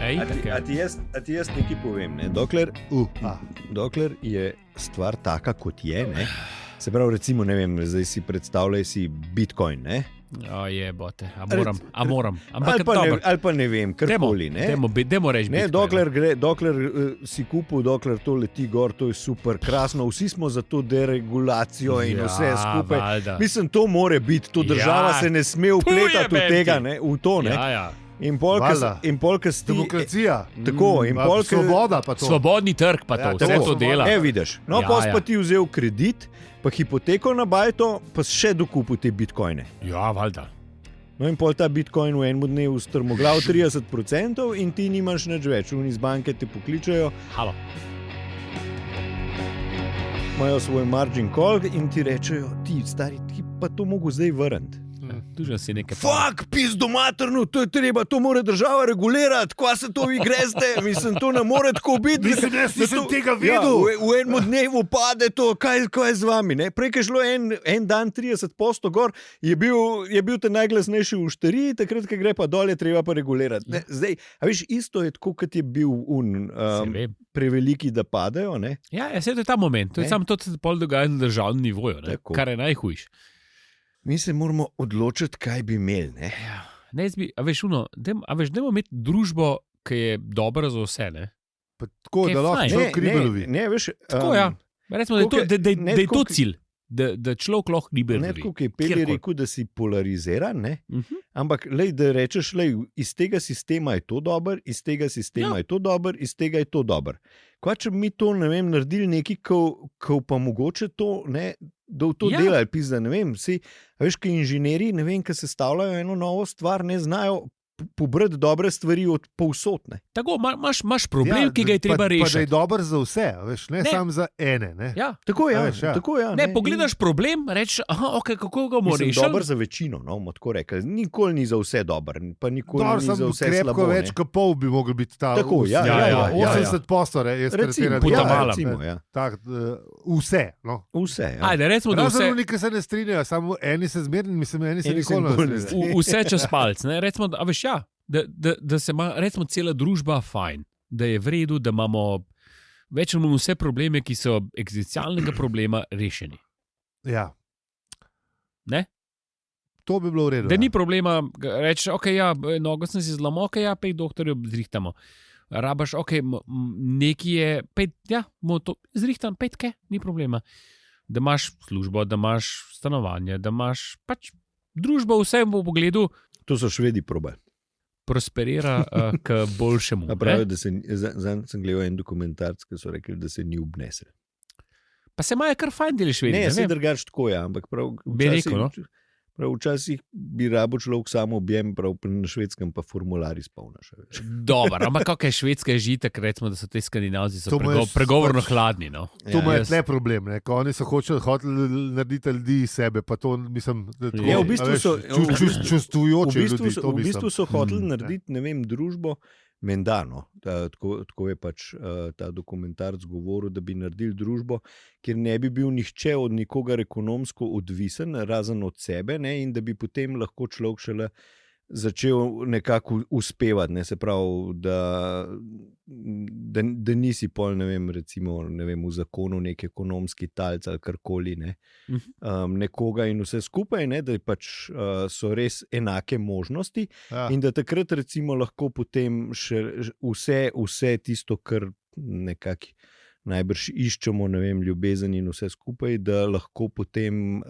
A ti jaz nekaj povem, ne? Dokler je stvar taka, kot je, ne? Se pravi, recimo, ne vem, zdaj si predstavljaj si Bitcoin, ne? Je, bote, a moram. Ali pa ne vem, karkoli, ne? Demo reči Bitcoin. Dokler si kupil, dokler to leti gor, to je super, krasno, vsi smo za to deregulacijo in vse skupaj. Valjda. Mislim, to more biti, to država se ne sme vpletati v tega, ne? V to, ne? Ja. In polk sti... Demokracija. Tako, in polk... Svoboda pa to. Svobodni trg pa to, vse to dela. Vidiš. No, pa ti vzel kredit, pa hipoteko na bajto, pa še dokupil te bitcoine. Ja, valjda. No in pol ta bitcoin v enem dnevu strmoglav 30% in ti nimaš nič več. Oni iz banke te pokličajo. Halo. Imajo svoj margin call in ti rečejo, ti stari, ti pa to mogo zdaj vrniti. Fuck, pizdo materno, to je treba, to mora država regulirati, kva se to vi greste, mislim, to ne more tako biti. Mislim, jaz nisem tega videl. V enem dnevu pade to, kaj je z vami, ne? Prej, ko je šlo en dan 30% gor, je bil te najglasnejši v šteriji, takrat, ko gre pa dol, je treba pa regulirati. Ne? Zdaj, a veš, isto je tako, kot je bil preveliki, da padejo, ne? Ja, to je ta moment, to je samo to, da se pol dogaja na državnem nivoju, ne? Kar je najhujš. Mi se moramo odločiti, kaj bi imeli. Ne? Ja, dajmo imeti družbo, ki je dobra za vse. Ne? Tako, da lahko človek ribelovi. Tako, ja. Recimo, da je to cilj, da človek lahko ribelovi. Ne tako, ki je Peli rekel, da si polariziran, ampak da rečeš, iz tega sistema je to dober, iz tega sistema je to dober, iz tega je to dober. Kaj, če bi mi to, ne vem, naredili nekaj, ko pa mogoče to, ne, da v to delali, pizda, ne vem, veš, ki inženirji, ne vem, ki se stavljajo eno novo stvar, ne znajo pobrati dobre stvari od povsod. Tako, imaš problem, ki ga je treba rešiti. Pa da je dober za vse, veš, ne samo za ene. Ne? Ja. Tako je, Ne, pogledaš problem, rečeš, kako ga bomo rešili. Dober za večino, no, bomo tako rekli. Nikoli ni za vse dober, pa nikoli ni za vse slabo. Krepko več kot pol bi mogel biti ta. Tako, 80%, jaz recimo, vse, no. Vse, ja. Ajde, recimo, da vse. Razen se ne strinjajo, samo eni se zmerni, mislim, eni se nikoli ne strinjajo. Vse čez palc, ne, recimo, a veš, da se ima, recimo, cela družba fajn, da je v redu, da imamo večino vse probleme, ki so eksistencialnega problema, rešeni. Ja. Ne? To bi bilo v redu. Da ni problema, reči, nogo sem si zlomil, pej doktorju zrihtamo. Rabaš, nekaj je, zrihtam, petke, ni problema. Da imaš službo, da imaš stanovanje, da imaš pač družbo vse v pogledu. To so Švedi probali. Prosperira k boljšemu. Pravi, da sem gledal en dokumentarc, ki so rekli, da se ni obnesel. Pa se imajo kar fajn deli Švedi. Ne, se drugač tako, ampak prav včasih bi rabo človek samo objem, prav na Švedskem pa formular izpolnaš. Dobro, ampak kako je Švedska že tako, recimo, da so te Skandinavci pregovorno hladni. No? To ima tle problem, ne? Ko oni so hoteli narediti ljudi iz sebe, pa to mislim, da v bistvu so čustvujoče ljudi. V bistvu so hoteli narediti, ne vem, družbo, mendano, tako je pač ta dokumentarc govoril, da bi naredili družbo, kjer ne bi bil nihče od nikogar ekonomsko odvisen, razen od sebe, ne, in da bi potem lahko človek šele začel nekako uspevati, ne, se pravi, da nisi pol, ne vem, recimo, ne vem, v zakonu nek ekonomski talc ali karkoli, ne, nekoga in vse skupaj, ne, da pač so res enake možnosti in da takrat recimo lahko potem še vse tisto, kar nekako najbrž iščemo, ne vem, ljubezen in vse skupaj, da lahko potem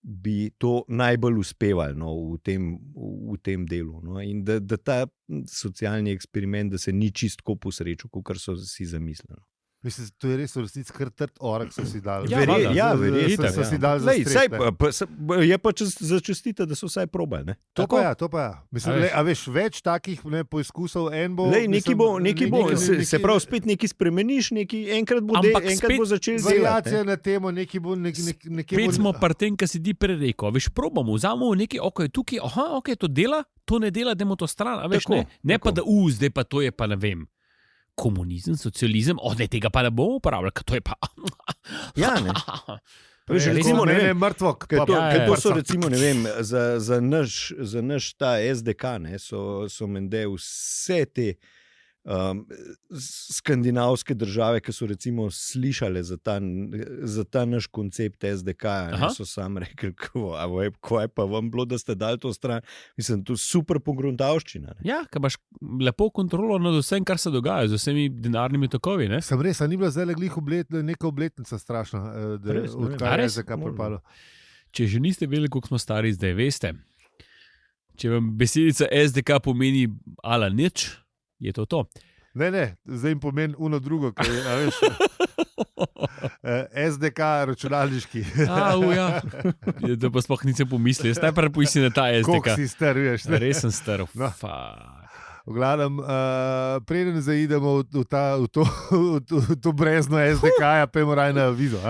bi to najbolj uspevali, no, v tem delu. No, in da ta socialni eksperiment, da se ni čistko posrečil, kakor so si zamislili. Mislim, to je res v resnici kar trd orek, so si dali. Verjetno. So si dali za stret. Je pa za čestite, da so vsaj probali. Ne? To pa ja. Mislim, a veš, več takih poizkusov, en bo... Nekaj bo, se pravi, spet nekaj spremeniš, enkrat bo začel delati. Variacija na temo, nekaj bo... Spet smo pri tem, kar si ti prereko. Veš, probamo, vzamemo nekaj, tukaj, to dela, to ne dela, dajmo to stran. A veš, ne pa da, zdaj pa to je pa, ne vem, komunizem, socializem, tega pa ne bomo uporabljali, ker to je pa... Ja, ne. Veš, recimo, ne vem, mrtvo. To so recimo, ne vem, za naš ta SDK, ne, so mende vse te skandinavske države, ki so recimo slišale za ta naš koncept SDK, so sam rekli, ko je pa vam bilo, da ste dali to stran. Mislim, to je super pogruntavščina. Ja, ker imaš lepo kontrolo nad vsem, kar se dogaja, z vsemi denarnimi tokovi. Ne? Sem res, a ni bila zdaj glih neka obletnica strašna, odkar je SDK propalo. Če že niste vedeli, koliko smo stari, zdaj veste. Če vam besedica SDK pomeni ala nič, je to. Ne, zdaj jim pomeni uno drugo, kaj je, veš, SDK računalniški. Ja. Da pa sploh nisem pomislil, jaz najprej pomislim na ta SDK. Koliko si star, veš. Res sem star, no. V glavnem, preden zaidemo v to brezno SDK-ja, pojmo raj na vizo.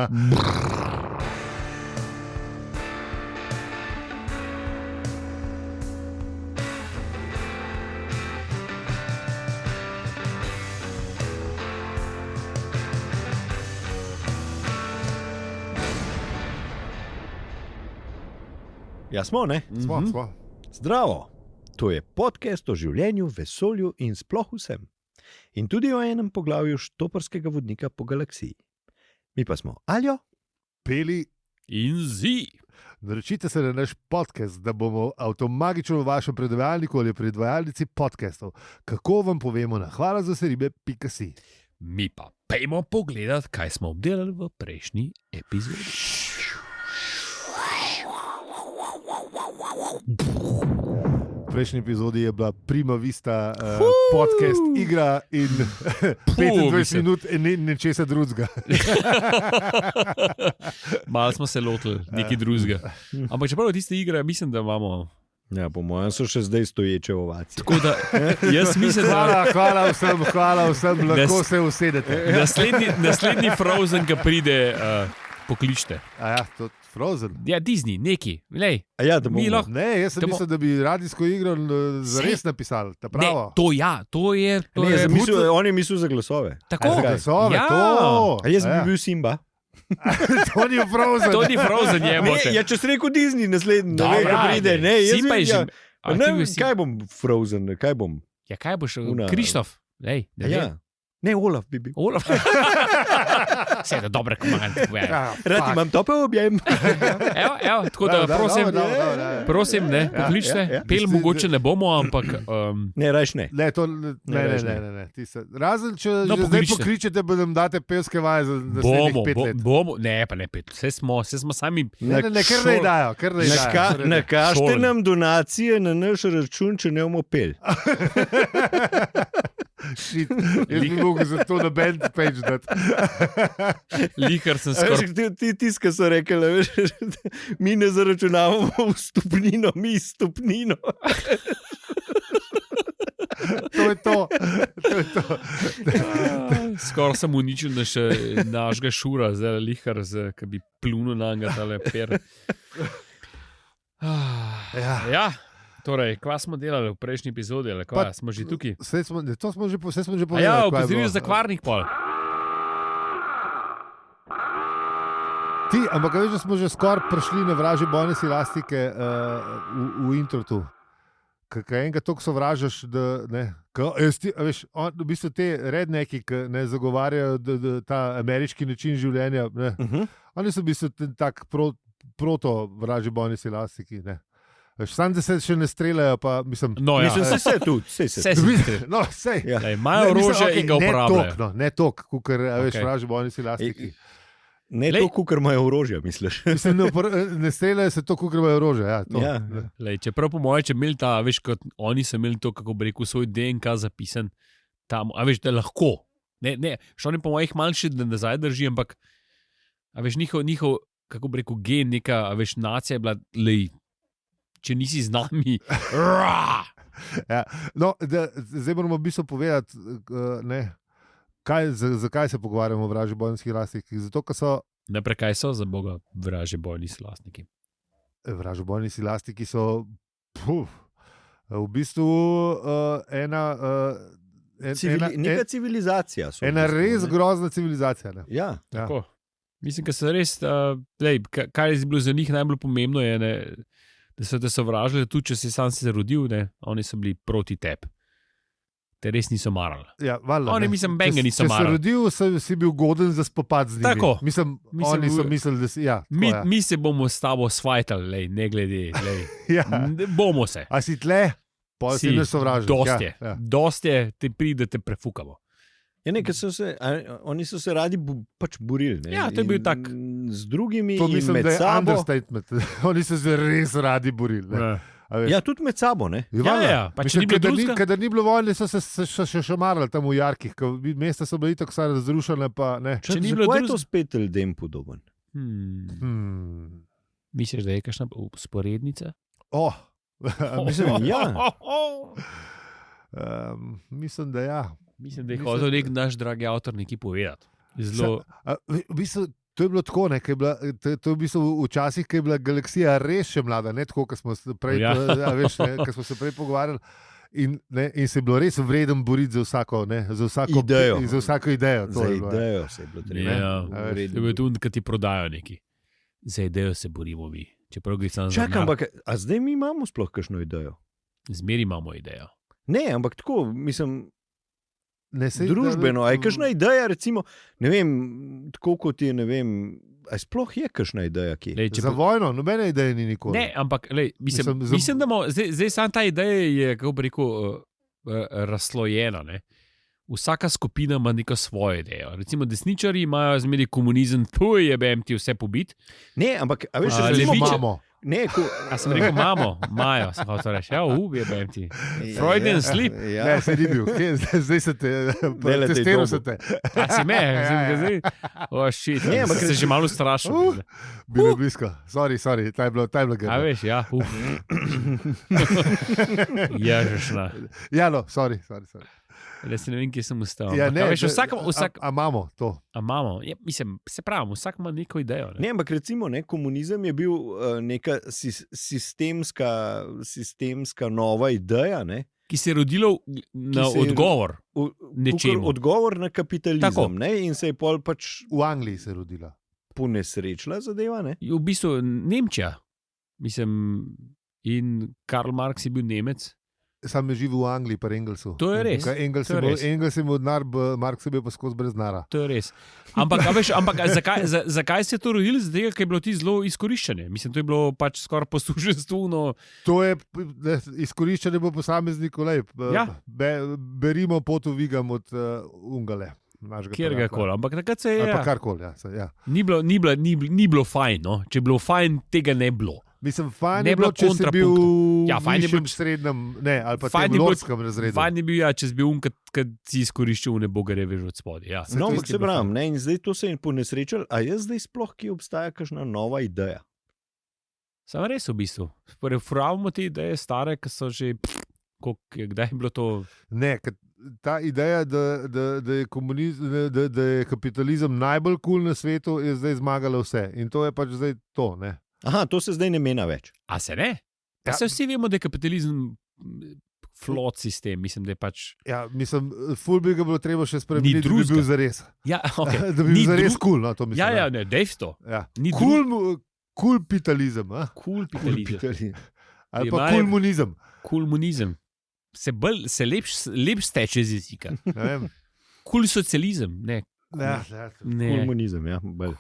Ja, smo, ne? Smo. Zdravo! To je podcast o življenju, vesolju in sploh vsem. In tudi o enem poglavju štoparskega vodnika po galaksiji. Mi pa smo Aljo, Peli in Zi. Naročite se na naš podcast, da bomo avtomagično v vašem predvajalniku ali predvajalnici podcastov. Kako vam povemo na hvalazaseribe.si. Mi pa pejmo pogledat, kaj smo obdelali v prejšnji epizodi. V prejšnji epizodi je bila Prima Vista podcast igra in 25 minut nečesa drugega. Malo smo se lotili nekaj drugega. Ampak čeprav je tista igra, mislim, da imamo... Ja, po mojem so še zdaj stoječe ovacije. Tako da, jaz mislim, da... Hvala vsem, lahko se usedete. Naslednji Frozen, ki pride, pokličte. Ja, to Frozen? Ja, Disney, neki. Ja, da bomo. Ne, jaz sem mislil, da bi radijsko igro zares napisali. Ne, to je... On je mislil za glasove. Tako, za glasove, ja. To. A jaz bi bil Simba. To ni Frozen. To ni Frozen, je mote. Ja, če si rekel Disney naslednji, da vem, da pride. Ne, jaz bi že... Kaj bom Frozen, kaj bom? Ja, kaj boš? Krištof. Ne, Olaf bi bil. Olaf. Vse je dobre komande. Rad imam topel objem. Evo, tako da prosim, ne, pokličte. Pel mogoče ne bomo, ampak... Ne, rajš ne. Ne. Razen, če zdaj pokličete, pa nam date pelske vaje za naslednjih 5 let. Bomo, ne, pa ne 5. Vse smo sami... Ne, kar ne dajo. Nakažite nam donacije na naš račun, če ne bomo pel. Shit, jaz bi mogel za to na band page dati. Lihar sem skoraj. Ti tiska so rekli, mi ne zaračunavamo vstopnino, mi stopnino. To je to. Skoraj sem uničil našega šura, zdaj Lihar, ki bi plunil na njega tale per. Ja. Torej, kva smo delali v prejšnji epizodi, ali kva, smo že tukaj? Vse smo že povedali. Ja, opozoril za kvarnih pol. Ampak veš, da smo že skoraj prišli na vražje bojne silastike v introtu. Kaj enega toliko sovražaš, da ne. Veš, v bistvu te redneki, ki ne zagovarjajo ta ameriški način življenja, ne. Oni so v bistvu tak proto vražje bojne silastiki, ne. Sam, da se še ne streljajo, pa mislim... No, ja. Mislim, se tudi. No, sej. Ja. Imajo orožje in ga uporabljajo. Ne toliko, kukor veš, vražje bojni silastiki. Ne toliko, kukor imajo orožje, misliš? Mislim, ne streljajo se to, kukor imajo orožje. Ja, čeprav po moje, če imeli ta, veš, kot oni so imeli to, kako bi rekel, svoj DNK zapisan tam, a veš, da lahko. Ne, še oni po mojih manjši, da nazaj drži, ampak a veš, njihov, kako bi rekel, gen, neka, a veš, nacija je bila, če nisi z nami. Ja. No, zdaj moramo v bistvu povedati, zakaj se pogovarjamo o vražji bojnih silastnikih. Zato, ker so... Najprej, kaj so za Boga vražji bojni silastniki? Vražji bojni silastniki so v bistvu neka civilizacija. Ena res grozna civilizacija. Ne? Ja, tako. Mislim, da so res, kar je bilo za njih najbolj pomembno, je, ne, da so te sovražili, tudi če si sam se rodil, ne, oni so bili proti tebi. Te res niso marali. Ja, valjda, oni, mislim, benga niso Če marali. si rodil, si bil goden za spopad z njimi. Tako. Mislim, oni so mislili, da si... Ja, mi se bomo s tabo svajtali, lej, ne glede. ja. Bomo se. A si tle? Pa si ne sovražil. Dost je, te pride, te prefukamo. Ja, ne, oni so se radi pač borili. Ne? Ja, to je bil tak. Z drugimi to mislim, med da je sabo. Understatement. Oni so se res radi borili. Ne? Ja, tudi med sabo. Ne? Ja. Kadar ni bilo vojne, so se še marali tam v jarkih, mesta so bili tako vse razrušene. Zakaj je to spet ljudem podoben? Misliš, da je kakšna usporednica? Mislim, ja. Mislim, da ja. Mislim, da je hotel nek naš dragi avtor nekaj povedati. To je bilo tako, to je v bistvu včasih, ko je bila galaksija res še mlada, ne tako, kot smo se prej, pogovarjali. In se je bilo res vreden boriti za vsako idejo. Za vsako idejo. Za idejo se je bilo treba. Je bilo tudi, kad ti prodajo neki. Za idejo se borimo mi. Čakaj, ampak a zdaj mi imamo sploh kakšno idejo? Zmeri imamo idejo. Ne, ampak tako, mislim... družbeno, a je kakšna ideja, recimo, ne vem, tako kot je, ne vem, a sploh je kakšna ideja, ki je? Za vojno, nobene ideje ni nikoli. Ne, ampak, mislim, da zdaj sam ta ideja je, kako bi rekel, razslojena, ne. Vsaka skupina ima neko svojo idejo. Recimo, desničari imajo zmeri komunizem, tuj je BM ti vse pobit. Ne, ampak, a veš, recimo imamo. A sem rekel, imajo, sem hotel reči, je BM ti. Freudian slip. Ja. Ne, se ni bil, zdaj se te, testiral se te. A si me, zdaj, shit, ne, ampak se že malo strašil. Bilo je blisko, sorry, ta je bilo gledno. A veš, ja, Ježešna. Ja, no, sorry. Le se ne vem, kje sem ustal. Ja, ne, veš, a imamo to. A imamo, ja, mislim, se pravim, vsak ima neko idejo. Ne, ampak recimo, komunizem je bil neka sistemska nova ideja, ne? Ki se je rodilo na odgovor nečemu. Odgovor na kapitalizem, ne? In se je pol pač... V Angliji se je rodila. Ponesrečila zadeva, ne? V bistvu Nemčija, mislim, in Karl Marx je bil Nemec. Sam je živel v Angliji, pa Engelsu. To je res. Engels je imel denar, Marx je bil pa skozi brez denarja. To je res. Ampak zakaj se je to rodilo? Zato, ker je bilo ti zelo izkoriščanje. Mislim, to je bilo pač skoraj poslušenstvo. To je izkoriščanje po posamezniku. Ja. Berimo pot v Vigam od Ungale. Kjerkoli, ampak takrat se je... Karkoli, ja. Ni bilo fajn, no? Če je bilo fajn, tega ne bilo. Mislim, fajn je bilo, če si bil v višjem srednjem, ne, ali pa tem lorskem razredu. Fajn je bil, ja, če si bil kad si izkoriščil nebogare vež od spodaj. Ja. No, ampak se pravim, in zdaj to se je ponesrečilo, a je zdaj sploh, ki obstaja kakšna nova ideja? Sam res v bistvu. Prefravimo te ideje stare, ki so že, kdaj je bilo to... Ne, ta ideja, da je kapitalizem najbolj kul na svetu, je zdaj zmagala vse. In to je pač zdaj to, ne. Aha, to se zdaj ne mena več. A se ne? Ja. Se vsi vemo, da je kapitalizem flot sistem, mislim, da je pač... Ja, mislim, ful bi ga bilo treba še spremeniti, da bi bil zares. Ja, okay. Da bi bil zares kul, no, to mislim. Ja, ne, dejstvo. Ja. Kulpitalizem, a? Kulpitalizem. Ali pa kulmunizem. Kulmunizem. Se lepš steče z jezika. Kulsocializem, ne. Komunizem, ja.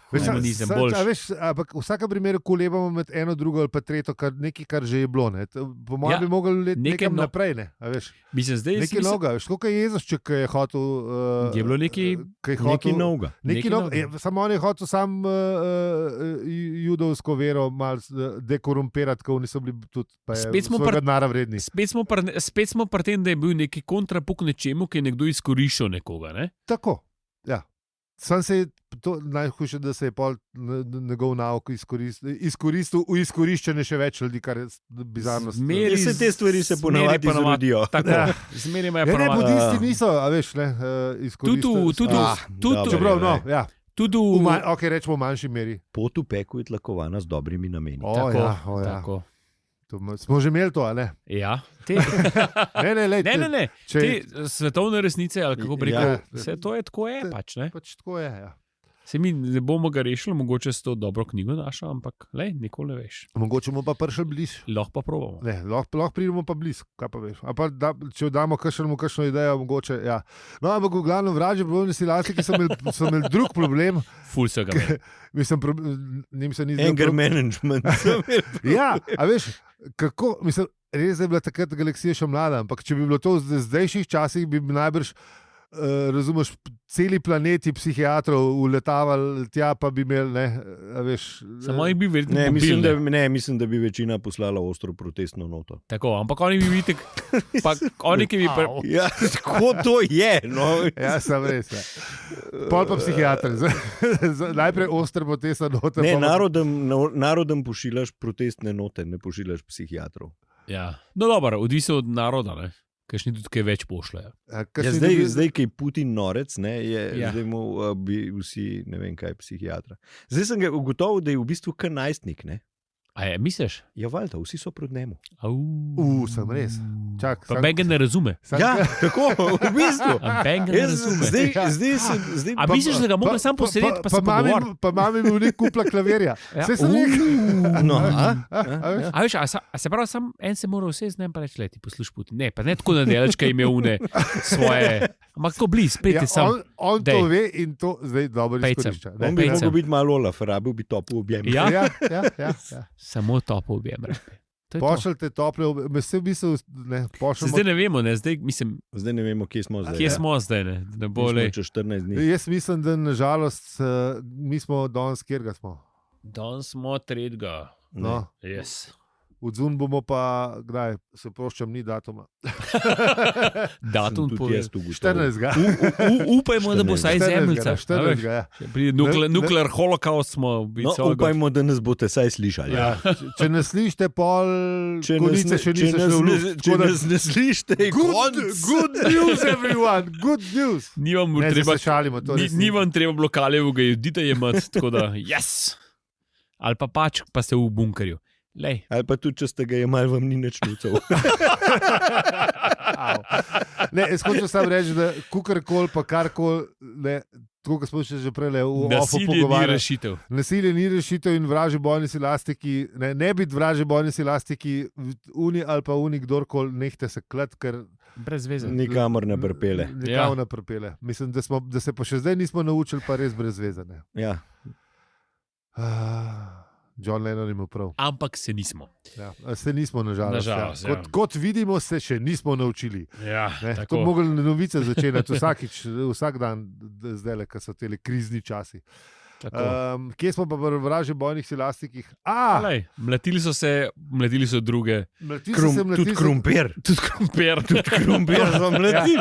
Komunizem, boljš. Ampak v vsakem primeru kolebamo med eno, drugo ali pa tretjo, nekaj, kar že je bilo. Ne. Po mojem bi mogli leti nekam naprej. Ne. Mislim, zdaj nekaj novega. Koliko je Jezušček, je hotel... Je bilo nekaj novega. Samo on je hotel judovsko vero malo dekorumpirati, ko niso bili tudi svojega denarja vredni. Spet smo pri tem, da je bil neki kontrapuk nečemu, ki je nekdo izkoriščal nekoga. Ne? Tako, ja. Sam se je to najhujše, da se je pol njegov nauk izkoristil v izkoriščanje še več ljudi, kar je bizarno. Vse te stvari se ponavadi zrodijo. Tako, zmeri me je ponavadi. Ne, budisti niso, a veš, ne, izkoristili. Čeprav, no, ja. Ok, rečemo v manjši meri. Pot v peku je tlakovana z dobrimi nameni. Tako. Smo že imeli to, ali ne? Ja. Ne. Te svetovne resnice, ali kako bi rekel, vse to je tako je, pač, ne? Pač tako je, ja. Se mi ne bomo ga rešili, mogoče s to dobro knjigo našel, ampak nikoli ne veš. Mogoče bomo pa prišli bliž. Lahko pa probamo. Ne, lahko pridemo pa bliž, kaj pa veš. Pa če damo kakšno idejo, mogoče, ja. No, ampak v glavnem vražji bojni silastiki so imeli drug problem. Ful se ga ve. Anger management. Ja, a veš, kako, mislim, res je bila takrat galaksija še mlada, ampak če bi bilo to v zdajšnjih časih, bi najbrž razumeš, celi planeti psihiatrov uletavali tja, pa bi imeli, veš. Samo jih bi verjetno mislim, da bi večina poslala ostro protestno noto. Tako, ampak oni bi videli, pa oni, ki bi... Ja, tako to je, no. Ja, sem res, ja. Pol pa psihiatr. Najprej ostro protestno noto. Ne, narodem pošiljaš protestne note, ne pošiljaš psihiatrov. Ja, no dobro, odvisno od naroda, ne. Kakšni tudi kaj več pošljajo. Zdaj, ki je Putin norec, zdaj mu bi vsi, ne vem kaj, psihiatra. Zdaj sem ga ugotovil, da je v bistvu kar najstnik, ne? A je, misliš? Ja, valjda, vsi so proti njemu. Sem res. Čak, pa Ben ga ne razume. Ja, tako, v bistvu. Ben ga ne razume. Zdaj, a misliš, da ga mogo sam posrediti, pa se pogovoriti? Pa mami mu nek kupla klavirja. Vse sem rekel. No, a veš, a se pravi, sam en se mora vse z njim pa reči, leti, posluš Putin. Ne, pa ne tako na delečka ime une svoje, ampak tako bliz, pejte sam. On to ve in to zdaj dobro izkorišča. On bi mogel biti malo Olaf, rabil bi toplo objem. Ja. Samo topo objem. Pošljite tople objeme. Zdaj ne vemo, ne? Zdaj ne vemo, kje smo zdaj. Kje smo zdaj, ne? Ne bo le. Čez 14 dni. Jaz mislim, da nažalost mi smo danes, kjer ga smo. Danes smo 3. No. Yes. Odzun bomo pa, kdaj, se proščam, ni datuma. Datum tudi jaz tu gotovim. 14. Upajmo, da bo saj zemljica. 14. Ja. Pri nuklear holokaust smo. No, upajmo, da nas boste saj slišali. Ja. Če ne slišite, pol konice še niste šli v luft. Če nas ne slišite, good news, everyone, good news. Ni vam treba blokalevega judita jemati, tako da, yes! Ali pa pač, pa ste v bunkerju. Lej. Ali pa tudi, če ste ga jemali, vam ni nič nucal. Ne, jaz hočem samo reči, da kukarkoli pa karkoli, tako kot smo še že prej v ofu pogovarjali. Nasilje ni rešitev in vražji bojni silastiki, ne biti vražji bojni silastiki, uni ali pa uni kdorkoli, nehte se klet, ker brez veze. Nikamor ne prpele. Nikamor ne prpele. Mislim, da se pa še zdaj nismo naučili, pa res brez veze. Ne. Ja. John Lennon ima prav. Ampak se nismo. Ja, se nismo, nažalost. Ja. Kot vidimo, se še nismo naučili. Ja, to bi mogli novice začeti vsak dan, zdaj, ko so te krizni časi. Kje smo pa v vražji bojnih silastikih? Mletili so druge. Tudi krompir. Tudi krompir so mletili.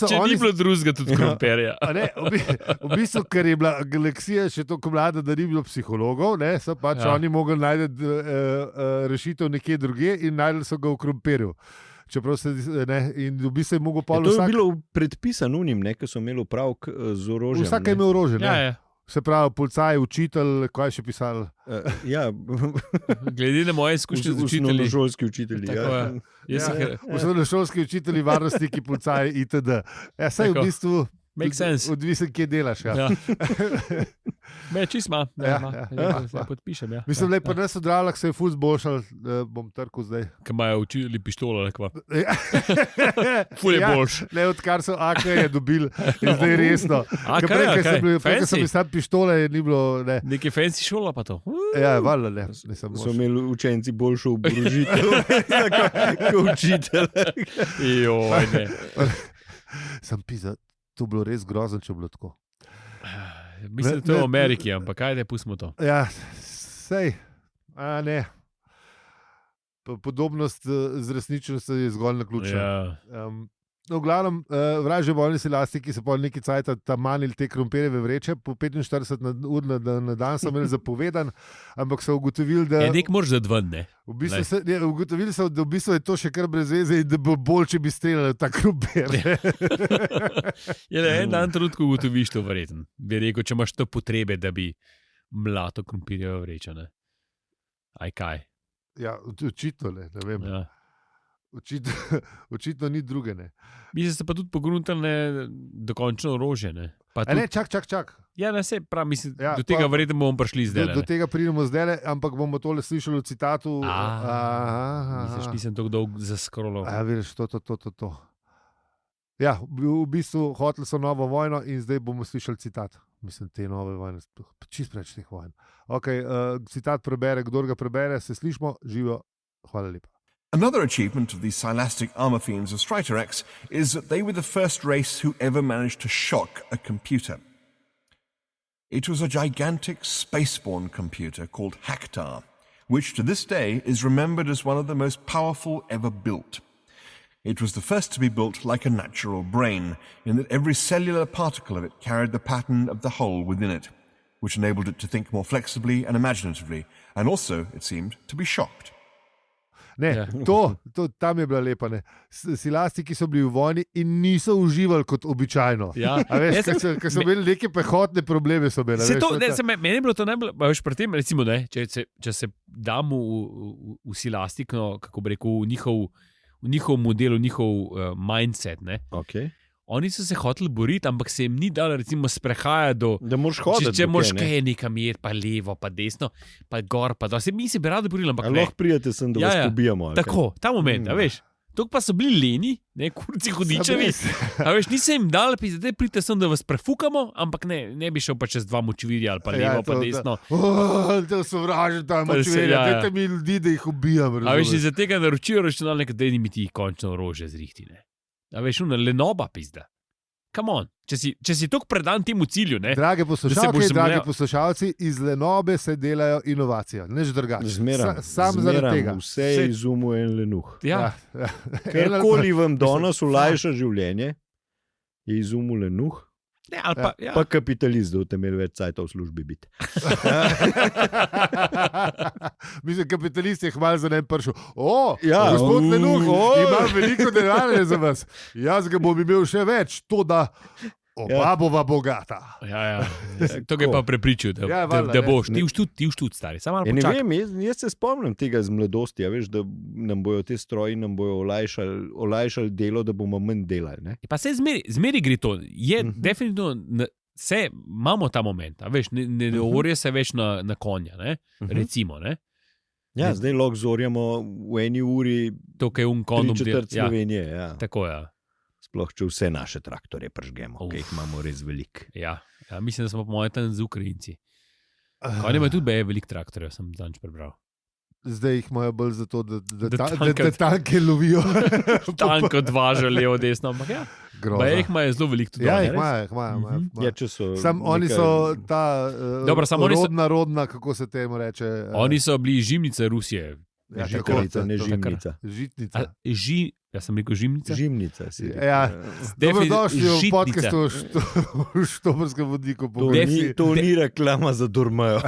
Če ni bilo drugega, tudi krompirja. V bistvu, ker je bila galaksija še toliko mlada, da ni bilo psihologov, so pač oni mogli najti rešitev nekje druge in najdli so ga v krompirju. Čeprav se in v bistvu je mogel pa vsak... To je bilo predpisano unim, ki so imeli opravek z orožjem. Vsak je imel orožje, Ja. Se pravi, policaj, učitelj, kaj še pisal? Ja. Glede na moje izkušnje z učitelji. Osnovnošolski učitelji. Osnovnošolski učitelji, varnostniki, policaj, itd. Ja, saj v bistvu... Odvisen, kje delaš. Ja. Čisma. Podpišem. Ja. Mislim, da je pa nas odrala, se je ful zboljšal, bom trkal zdaj. Kaj imajo učili pištolo, nekva. Ful je boljš. Ne, odkar so AK je dobil, je zdaj resno. Prej sem bil sam pištole, ni bilo... Neki fancy šola pa to. Ja, valjda ne. So imeli učenci boljšo oborožitev, kot učitelj. Joj, ne. Sem pisal. To bi bilo res grozno, če bi bilo tako. Mislim, da to je v Ameriki, ampak ajde, pustimo to. Ja, sej. Ne. Podobnost z resničnostjo je zgolj naključna. Ja. No, v glavnem, vražji bojni silastiki so pa neki cajt tamanili te krompirjeve vreče, po 45 ur na dan so imeli zapovedan, ampak so ugotovili, da... nek moraš zadven, ne? Ugotovili so, da v bistvu je to še kar brez veze in da bo bolj, če bi streljali ta krompir. En dan trenutku ugotoviš to verjetno. Bi rekel, če imaš to potrebe, da bi mlato krompirjeve vreče, ne? Aj kaj? Ja, očitno ne vem. Ja. Očitno ni druge. Ne. Mislim, da se pa tudi pogruntali dokončno orožje. Čak. Ja, ne se pravi, mislim, do tega verjetno bomo prišli zdaj. Do tega pridemo zdaj, ampak bomo tole slišali v citatu. Misliš, nisem tako dolg zaskrolil. Vidiš, to. Ja, v bistvu hoteli so novo vojno in zdaj bomo slišali citat. Mislim, te nove vojne, čist preč teh vojn. Okay, citat prebere, kdor ga prebere, se slišimo, živijo, hvala lepa. Another achievement of the Silastic armor fiends of Strider X is that they were the first race who ever managed to shock a computer. It was a gigantic spaceborne computer called Hactar, which to this day is remembered as one of the most powerful ever built. It was the first to be built like a natural brain, in that every cellular particle of it carried the pattern of the whole within it, which enabled it to think more flexibly and imaginatively, and also, it seemed, to be shocked. Ne, tam je bila lepa. Silastiki so bili v vojni in niso uživali kot običajno. Ja. Ker so imeli neke pehotne probleme. Meni je bilo to najbolj, veš, pri tem, recimo, ne, če se dam v silastik, no, kako bi rekel, v njihov model, v njihov mindset. Ne. Okay. Oni so se hoteli boriti, ampak se jim ni dalo recimo sprehajati do... Da moraš hoditi. Če moraš kaj nekam jeti, pa levo, pa desno, pa gor, pa dol. Mi se bi radi borili, ampak ne. Lahko prijete sem, da vas pobijamo. Tako, ta moment, veš. Tok pa so bili leni, ne, kurci hudičevi. Veš, nisem jim dal, zdaj pridite sem, da vas prefukamo, ampak ne bi šel pa čez dva močvirja ali pa levo, pa desno. To so vraži, ta močvirja, dajte mi ljudi, da jih ubijam. A veš, iz tega naročijo računalnik, da mi ti končno orožje zrihti, ne. A veš, lenoba pizda. Come on, če si tako predan temu cilju, ne? Dragi poslušalci, iz lenobe se delajo inovacije, neč drugače. Zmeram vse izumuje en lenuh. Ja. Karkoli vam danes olajša življenje, je izumil lenuh. Ne, ali pa, pa kapitalist, da boste imeli več cajta v službi biti. Mislim, kapitalist je hmal za nem prišel. Gospod Lenuh, imam veliko denarja za vas. Jaz ga bom imel še več, to da oba bova bogata. Ja. To ga je pa prepričal, da boš. Ti vštud, stari. Ne vem, jaz se spomnim tega z mladosti, veš, da nam bojo te stroji, nam bojo olajšali delo, da bomo manj delali. Ne? Pa se zmeri gre to. Je definitivno, imamo ta moment, veš, ne orje se več na konja, ne? Recimo, ne? Ja, zdaj lahko zorjamo v eni uri 3/4 Slovenije. Ja. Tako, ja. Sploh, če vse naše traktorje pržgemo, ki jih imamo res veliko. Ja, mislim, da smo po mojem tam z Ukrajinci. Oni imajo tudi veliko traktorjev, sem danes prebral. Zdaj jih imajo bolj zato, da tanke lovijo. Tank odvažajo levo, desno, ampak ja. Jih imajo zelo veliko tudi. Ja, jih imajo. Ja, če so oni so ta rodna, kako se temu reče. Oni so bili žimnice Rusije. Žitnica, ne žimnica. Žitnica. Jaz sem rekel žimnica. Žimnica si. Ja, dobrodošli v podcastu v Štobrskem vodniku. To ni reklama za Durmajo.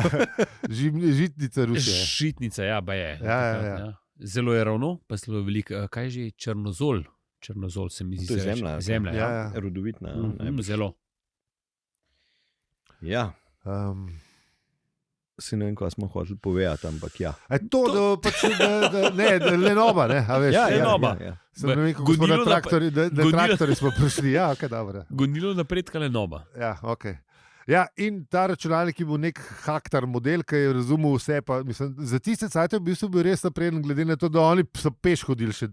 Žitnica Rusije. Žitnica, ja, ba je. Ja. Zelo je ravno, pa zelo veliko. Kaj je že Črnozol? Črnozol se mi zdi. To je zemlja. Ja. Rodovitna. Zelo. Ja. Si ne vem, kaj smo hoteli povedati, ampak ja. Lenoba, ne? Lenoba. Sem ne vem, kako smo na traktori smo prišli. Ja, ok, dobro. Gonilo napredka Lenoba. Ja, ok. Ja, in ta računalnik je bil nek Hactar model, ki je razumel vse. Pa, mislim, za tiste cajte v bistvu bil res napreden, glede na to, da oni so peš hodili še.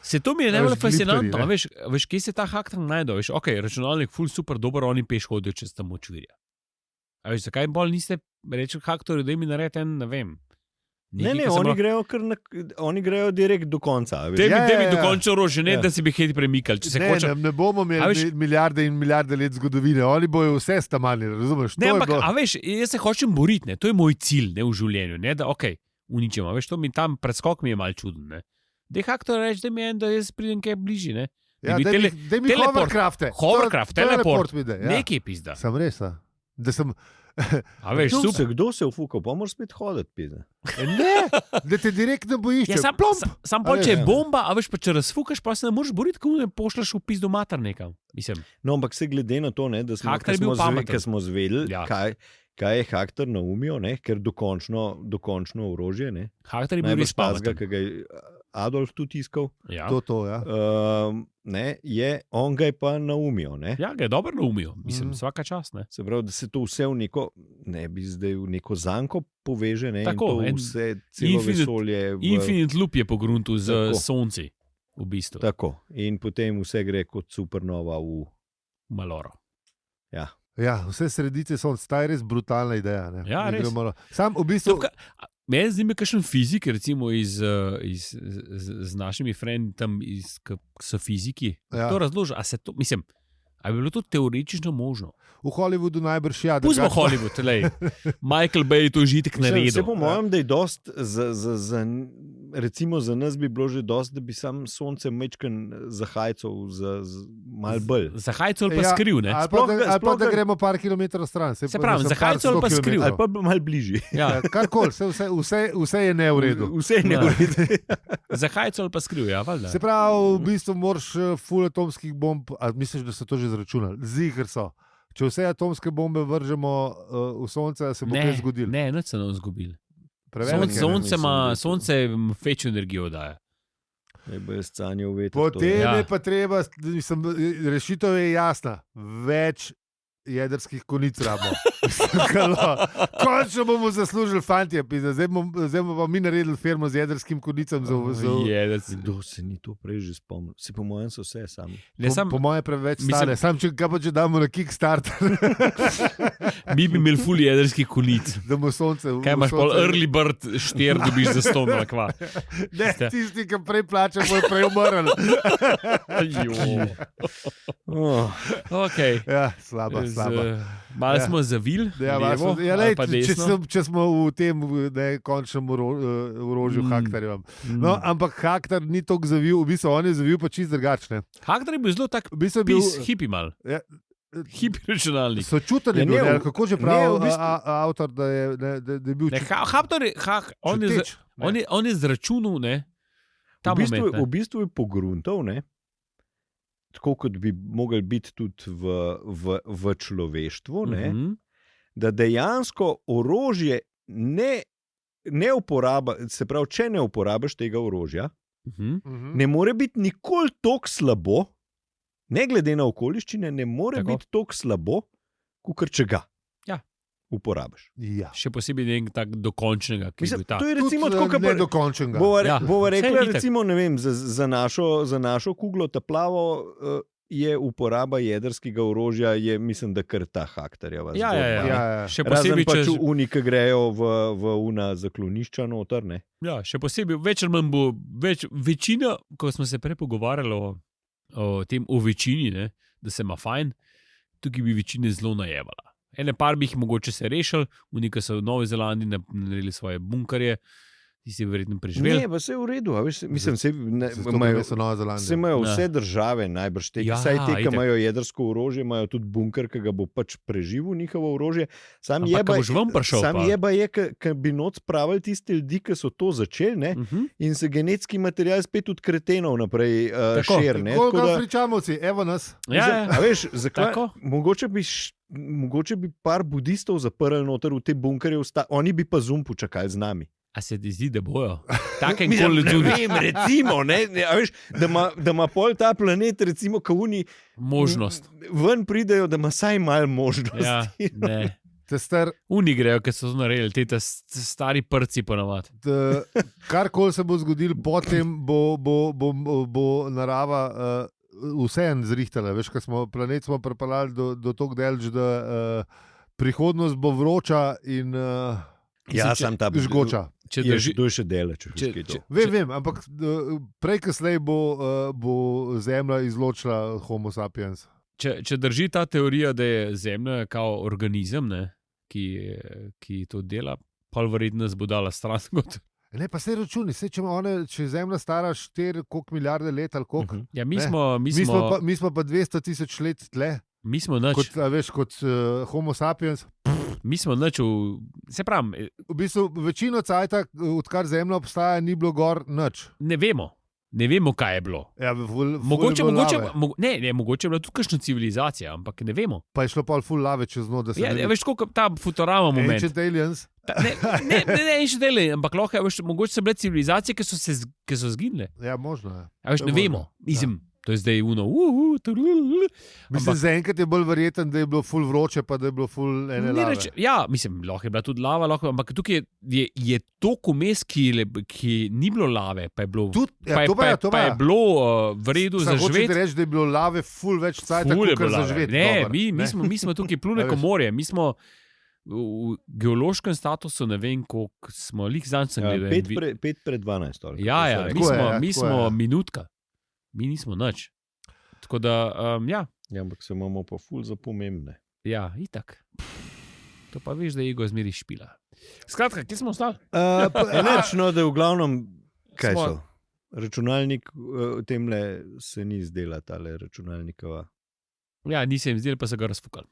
Se to mi je najbolj fascinantno. Veš, kje se ta Hactar najde? Veš, ok, računalnik ful super dober, oni peš hodijo čez tam močvirja. A veš, zakaj bolj niste reči Hactorju, da mi naredi en, ne vem. Oni grejo direkt do konca. Da mi dokončajo orožje, ne da si bi heti premikali. Ne bomo imeli milijarde in milijarde let zgodovine, oni bojo vse stamali, razumeš? Ne, ampak, a veš, jaz se hočem boriti, ne? To je moj cilj, ne, v življenju, ne, da ok, uničemo, veš, to mi tam predskok mi je mal čuden, ne. Dej Hactor reči, da mi je en, da jaz pridem kaj bližji, ne. Ja, da mi hovercrafte. Hovercraft, teleport, nekaj pizda. Sem res, da sem... A veš, super. Kdo se ufukal, pa moraš spet hoditi, pizda. Ne, da te direktno bojiš. Ja, sam pol, če je bomba, a veš, pa če razfukaš, pa se ne moreš boriti, ko ne pošleš v pizdo mater nekam. Mislim. No, ampak se glede na to, ne, da smo zvedeli, kaj je Hactar naumil, ne, ker dokončno orožje, ne. Hactar je bil res pameten. Adolf tudi iskal. Ja. To, ja. On ga je pa naumil. Ja, ga je dobro naumil, mislim, vsaka čast. Ne? Se pravi, da se to vse v neko, ne bi zdaj v neko zanko poveže, ne? Tako, in to vse celo vesolje. Infinite loop je pogruntil z Tako. sonci, v bistvu. Tako. In potem vse gre kot supernova v Maloro. Ja. Ja, vse sredice so, ta je res brutalna ideja. Ne? Ja, res. Sam v bistvu... Meni zdi, kakšen fizik, recimo z našimi frendi tam, ki so fiziki, to razloži. A bi bilo to teoretično možno? V Hollywoodu najbrž ja. Pustimo Hollywood, Michael Bay je to žitek naredil. Vse po mojem, da je dost, recimo za nas bi bilo že dost, da bi sam sonce mečken zahajcal mal bolj. Zahajcal pa skriv, ne? Ali pa da gremo par kilometrov stran. Se pravi, zahajcal pa skriv. Ali pa mal bližji. Ja. Karkoli, vse je ne v redu. Vse je ne v redu. Zahajcal pa skriv, ja, valjda. Se pravi, v bistvu moraš full atomskih bomb, a misliš, da so to že zračunali? Ziher so. Če vse atomske bombe vržemo v sonce, se bo kaj zgodilo. Ne, nič se nam zgodilo. Sonce večjo energijo daje. Potem je pa treba, rešitev je jasna, več jedrskih konic rabo. Končno bomo zaslužili, fantje, zdaj bomo pa mi naredili firmo z jedrskim konicam. Kdo se ni to prej že spomnil? Si po mojem so vse sami. Po mojem preveč stane. Sam kaj pa če damo na Kickstarter. Mi bi imeli ful jedrskih konic. Da bo sonce. Kaj imaš pol early bird 4 dobiš za 100 na kva. Ne, tisti, ki prej plača, bo prej umrl. Okay. Ja, slaba. Malo smo zavili, če smo v tem končnem orožju Haktarjevem. No, ampak Haktar ni toliko zavil, v bistvu on je zavil pa čist drugačne. Haktar je bil zelo tak hipi mal. Hipi računalnik. Sočuten je bil, kako že pravi avtor, da je bil on je zračunal, ne? V bistvu je pogruntal, ne? Tako kot bi mogli biti tudi v človeštvu, da dejansko orožje ne uporaba, se pravi, če ne uporabiš tega orožja, ne more biti nikoli tako slabo, ne glede na okoliščine, ne more biti tako slabo, kot če ga uporabiš. Ja. Še posebej nekaj tak dokončnega, ki je bil ta. To je recimo tako, kot ne dokončnega. Bova rekla, recimo, ne vem, za našo kuglo taplavo je uporaba jedrskega orožja, mislim, da kar ta Haktarjeva zgodba. Ja. Še posebej, razen pač unike grejo v una zaklonišča noter, ne? Ja, še posebej, večina, ko smo se prej pogovarjali o večini, ne, da se ima fajn, tukaj bi večine zelo najevala. Ene par bi jih mogoče se rešili, unika so v Novi Zelandiji naredili svoje bunkarje, ti si verjetno preživeli. Ne, pa vse je v redu, mislim, imajo vse države najbrž te, vsaj te, ki imajo jedrsko orožje, imajo tudi bunker, ki ga bo pač preživel njihovo orožje. Sam je pa je, ki bi noč spravili tiste ljudi, ki so to začeli, ne? In se genetski material spet od kretenov naprej širi. Koliko Afričanovci, evo nas. A veš, zakaj? Mogoče bi par budistov zaprli noter v te bunkerje, oni bi pa zum počakali z nami. A se ti zdi, da bojo? Takem koli tudi. Ne vem, recimo, veš, da ima pol ta planet, recimo, kauni možnost. Ven pridejo, da ima saj malo možnosti. Ja, ne. Uni grejo, ker so to naredili, te stari prci ponavadi. Karkoli se bo zgodilo, potem bo narava vseeno zrihtala. Veš, ko smo planet pripeljali do tog delč, da prihodnost bo vroča in sam ta žgoča. To je še deleč. Vem, ampak prej kasneje bo Zemlja izločila Homo sapiens. Če drži ta teorija, da je Zemlja kao organizem, ne, ki to dela, pa verjetno nas bo dala stran. Ne, pa se računi, če je Zemlja stara 4 milijarde let ali koliko. Ja, mi smo pa 200,000 let tle. Mi smo nič. Kot Homo sapiens. Mi smo nič, se pravi. V bistvu večino cajta, odkar Zemlja obstaja, ni bilo gor nič. Ne vemo. Ne vemo, kaj je bilo. Ja, Mogoče je bila tudi kakšna civilizacija, ampak ne vemo. Pa je šlo pa ful lave čez no, da se Veš, koliko ta Futurama moment. Ancient Aliens. Ne, Ancient Aliens, ampak lahko, veš, mogoče so bile civilizacije, ki so zginile. Ja, možno je. Veš, ne vemo. Mislim, to je zdaj uno. Mislim, zaenkrat je bolj verjeten, da je bilo ful vroče, pa da je bilo ful ene lave. Mislim, lahko je bila tudi lava, ampak tukaj je toliko mes, ki ni bilo lave, pa je bilo, pa je bilo v redu za živeti. Hočete reči, da je bilo lave ful več cajta, kot za živeti. Ne, mi smo tukaj plune ko morje, mi smo v geološkem statusu, ne vem, koliko smo, lih zanj sem gledal. 5 pred 12. Mi smo minutka. Mi nismo nič. Tako da, Ja, ampak se imamo pa ful za pomembne. Ja, itak. To pa veš, da je Ego zmeri špila. Skratka, kje smo ostali? Nečno, da v glavnem, kaj so? Računalnik, temle se ni zdela tale računalnikova. Ja, ni se jim zdel, pa so ga razfukali.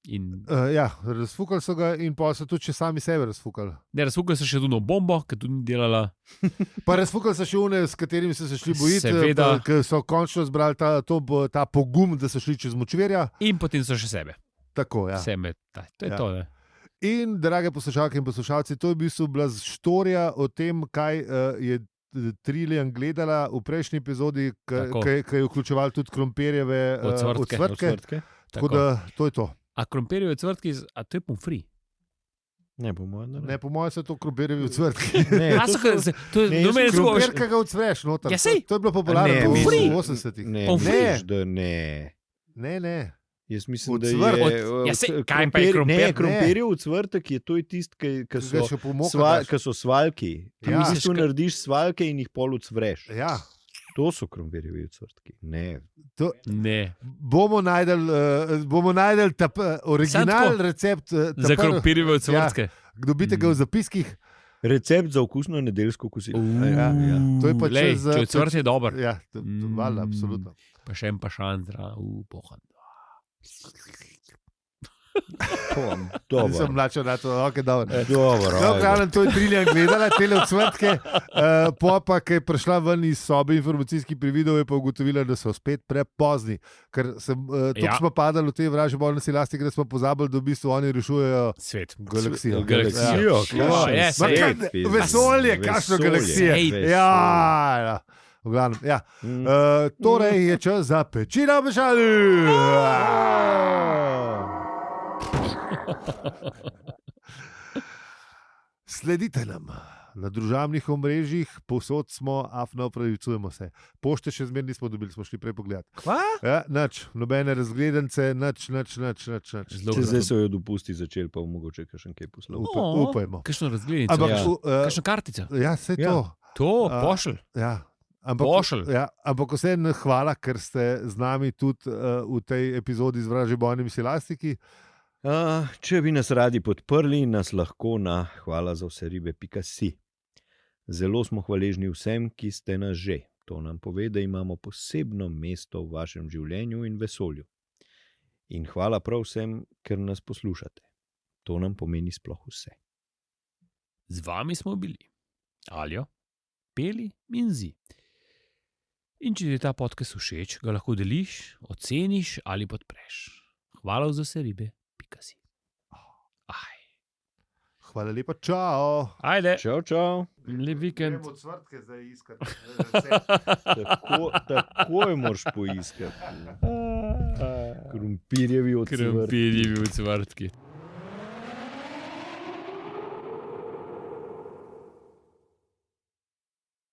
Razfukali so ga in pa so tudi sami sebe razfukali. Ne, razfukali so še tudi bombo, ki tudi ni delala. Pa razfukali so še une, s katerimi so se šli bojiti, ker so končno zbrali ta pogum, da so šli čez močvirja. In potem so še sebe. Tako, ja. Sebe, to je to, ne. In, drage poslušalke in poslušalci, to je v bistvu bila štorija o tem, kaj je Trillian gledala v prejšnji epizodi, ki je vključeval tudi krompirjeve ocvrtke. Tako da, to je to. A krompirjevi ocvrtki, a to je pomfri? Ne, po mojem so to krompirjevi ocvrtki. Krompir, ki ga ocvreš noter. Ja, sej. To je bilo popularno v 80-ih. Ne. Jaz mislim, da je kaj pa je krompir? Ne, krompirjev ocvrtek je to tisti, ki so svalki. Ti v bistvu narediš svalke in jih pol ocvreš. Ja. To so krompirjevi ocvrtki. Ne. Bomo najdel original recept za krompirjeve ocvrtke. Dobite ga v zapiskih. Recept za okusno nedeljsko kosilo. To je pa če ocvrt je dober. Ja, valjda, absolutno. Pa še en pašandra, pohan. Nisem mlačal na to, ok, dobro. Dobro. To je Trillian gledala, tele ocvrtke, pa, ki je prišla ven iz sobe informacijskih prividov, je pa ugotovila, da so spet prepozni. Ker toliko smo padali v te vražje bolj nasilasti, da smo pozabili, da v bistvu oni rešujejo svet. Galaksijo. Vesolje, kakšno galaksijo. Ja. V glavnem, ja. Torej je čas za pečino obešali. Sledite nam na družabnih omrežjih, povsod smo, afno opravičujemo se. Pošte še zmeraj nismo dobili, smo šli prej pogledat. Kva? Ja, nič, nobene razgledance, nič. Zdaj so jo dopusti začeli, pa mogoče kakšen kaj poslal. Upajmo. Kakšno razglednico? Kakšno kartico? Ja, sej to. To, pošelj. Ja. Ampak vseeno hvala, ker ste z nami tudi v tej epizodi z vražje bojnimi silastiki. Če bi nas radi podprli, nas lahko na hvalazavseribe.si. Zelo smo hvaležni vsem, ki ste nas že. To nam pove, da imamo posebno mesto v vašem življenju in vesolju. In hvala prav vsem, ker nas poslušate. To nam pomeni sploh vse. Z vami smo bili Aljo, Peli in Zi. In če ti je ta podcast všeč, ga lahko deliš, oceniš ali podpreš. Hvala za seribe.si. Hvala lepa, čau. Ajde. Čau. Lep vikend. Gremo cvrtke zdaj iskati. Takoj moraš poiskati. Krompirjevi ocvrtki.